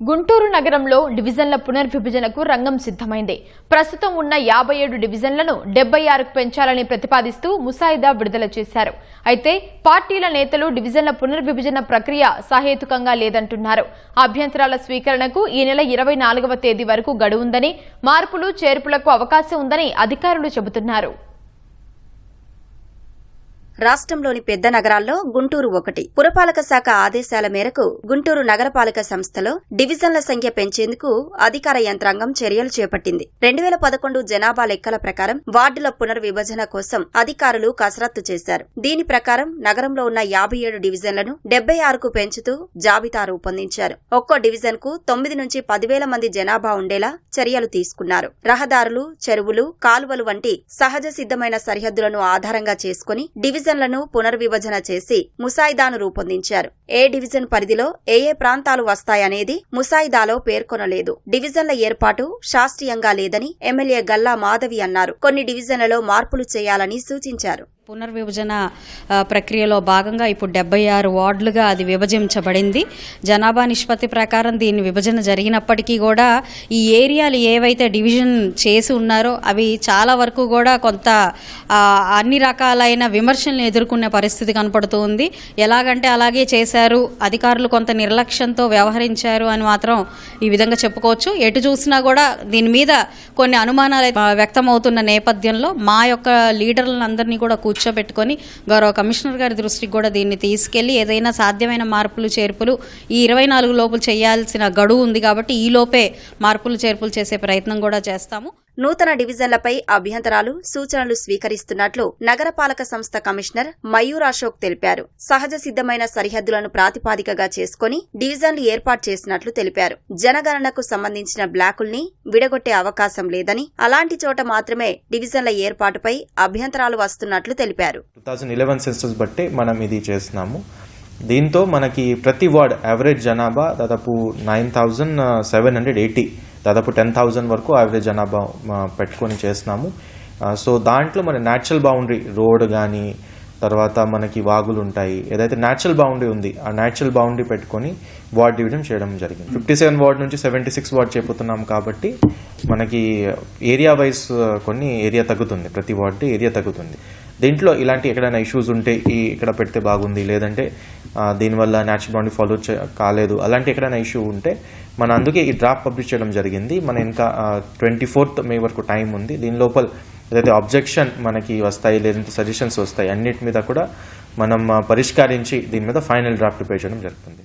గుంటూరు నగరంలో డివిజన్ల పునర్విభజనకు రంగం సిద్ధమైంది. ప్రస్తుతం ఉన్న 57 డివిజన్లను 76కు పెంచాలని ప్రతిపాదిస్తూ ముసాయిదా విడుదల చేశారు. అయితే పార్టీల నేతలు డివిజన్ల పునర్విభజన ప్రక్రియ సహేతుకంగా లేదంటున్నారు. అభ్యంతరాల స్వీకరణకు ఈ నెల 24వ తేదీ వరకు గడువుందని, మార్పులు చేర్పులకు అవకాశం ఉందని అధికారులు చెబుతున్నారు. రాష్ట్రంలోని పెద్ద నగరాల్లో గుంటూరు ఒకటి. పురపాలక శాఖ ఆదేశాల మేరకు గుంటూరు నగరపాలక సంస్థలో డివిజన్ల సంఖ్య పెంచేందుకు అధికార యంత్రాంగం చర్యలు చేపట్టింది. 2011 జనాభా లెక్కల ప్రకారం వార్డుల పునర్విభజన కోసం అధికారులు కసరత్తు చేశారు. దీని ప్రకారం నగరంలో ఉన్న 57 డివిజన్లను 76కు పెంచుతూ జాబితా రూపొందించారు. ఒక్కో డివిజన్ కు 9 నుంచి 10,000 మంది జనాభా ఉండేలా చర్యలు తీసుకున్నారు. రహదారులు, చెరువులు, కాలువలు వంటి సహజ సిద్ధమైన సరిహద్దులను ఆధారంగా చేసుకుని డివిజన్లను పునర్విభజన చేసి ముసాయిదాను రూపొందించారు. ఏ డివిజన్ పరిధిలో ఏ ప్రాంతాలు వస్తాయనేది ముసాయిదాలో పేర్కొనలేదు. డివిజన్ల ఏర్పాటు శాస్త్రీయంగా లేదని ఎమ్మెల్యే గల్లా మాధవి అన్నారు. కొన్ని డివిజన్లలో మార్పులు చేయాలని సూచించారు. పునర్విభజన ప్రక్రియలో భాగంగా ఇప్పుడు 76 వార్డులుగా అది విభజించబడింది. జనాభా నిష్పత్తి ప్రకారం దీని విభజన జరిగినప్పటికీ కూడా ఈ ఏరియాలు ఏవైతే డివిజన్ చేసి ఉన్నారో అవి చాలా వరకు కూడా కొంత అన్ని రకాలైన విమర్శలను ఎదుర్కొనే పరిస్థితి కనపడుతుంది. ఎలాగంటే అలాగే చేశారు, అధికారులు కొంత నిర్లక్ష్యంతో వ్యవహరించారు అని మాత్రం ఈ విధంగా చెప్పుకోవచ్చు. ఎటు చూసినా కూడా దీని మీద కొన్ని అనుమానాలు వ్యక్తమవుతున్న నేపథ్యంలో మా యొక్క లీడర్లందరినీ కూడా కూర్చోబెట్టుకొని గౌరవ కమిషనర్ గారి దృష్టికి కూడా దీన్ని తీసుకెళ్లి ఏదైనా సాధ్యమైన మార్పులు చేర్పులు ఈ 24 లోపు చేయాల్సిన గడువు ఉంది కాబట్టి ఈ లోపే మార్పులు చేర్పులు చేసే ప్రయత్నం కూడా చేస్తాము. నూతన డివిజన్లపై అభ్యంతరాలు, సూచనలు స్వీకరిస్తున్నట్లు నగరపాలక సంస్థ కమిషనర్ మయూర్ అశోక్ తెలిపారు. సహజ సిద్ధమైన సరిహద్దులను ప్రాతిపాదికగా చేసుకుని డివిజన్లు ఏర్పాటు చేసినట్లు తెలిపారు. జనగణనకు సంబంధించిన బ్లాకుల్ని విడగొట్టే అవకాశం లేదని, అలాంటి చోట మాత్రమే డివిజన్ల ఏర్పాటుపై అభ్యంతరాలు వస్తున్నట్లు తెలిపారు. 2011 సెన్సస్ బట్టి మనం ఇది చేస్తున్నాము. దీంతో మనకి ప్రతి వార్డ్ యావరేజ్ జనాభా దాదాపు 9,780, దాదాపు 10,000 వరకు యావరేజ్ జనాభా పెట్టుకొని చేస్తున్నాము. సో దాంట్లో మన న్యాచురల్ బౌండరీ రోడ్ కానీ తర్వాత మనకి వాగులు ఉంటాయి, ఏదైతే న్యాచురల్ బౌండరీ ఉంది ఆ న్యాచురల్ బౌండరీ పెట్టుకొని వార్డ్ డివిజన్ చేయడం జరిగింది. 57 వార్డ్ నుంచి 76 వార్డ్ చేపుతున్నాం కాబట్టి మనకి ఏరియా వైజ్ కొన్ని ఏరియా తగ్గుతుంది, ప్రతి వార్డు ఏరియా తగ్గుతుంది. దీంట్లో ఇలాంటి ఎక్కడైనా ఇష్యూస్ ఉంటే ఇక్కడ పెడితే బాగుంది, లేదంటే దీనివల్ల న్యాచురల్ బౌండరీ ఫాలో కాలేదు, అలాంటి ఎక్కడైనా ఇష్యూ ఉంటే మన అందుకే ఈ డ్రాఫ్ట్ పబ్లిష్ చేయడం జరిగింది. మన ఇంకా 24th మే వరకు టైం ఉంది. దీని లోపల ఏదైతే అబ్జెక్షన్ మనకి వస్తాయి లేదంటే సజెషన్స్ వస్తాయి అన్నిటి మీద కూడా మనం పరిష్కరించి దీని మీద ఫైనల్ డ్రాఫ్ట్ ప్రిపేర్ చేయడం జరుగుతుంది.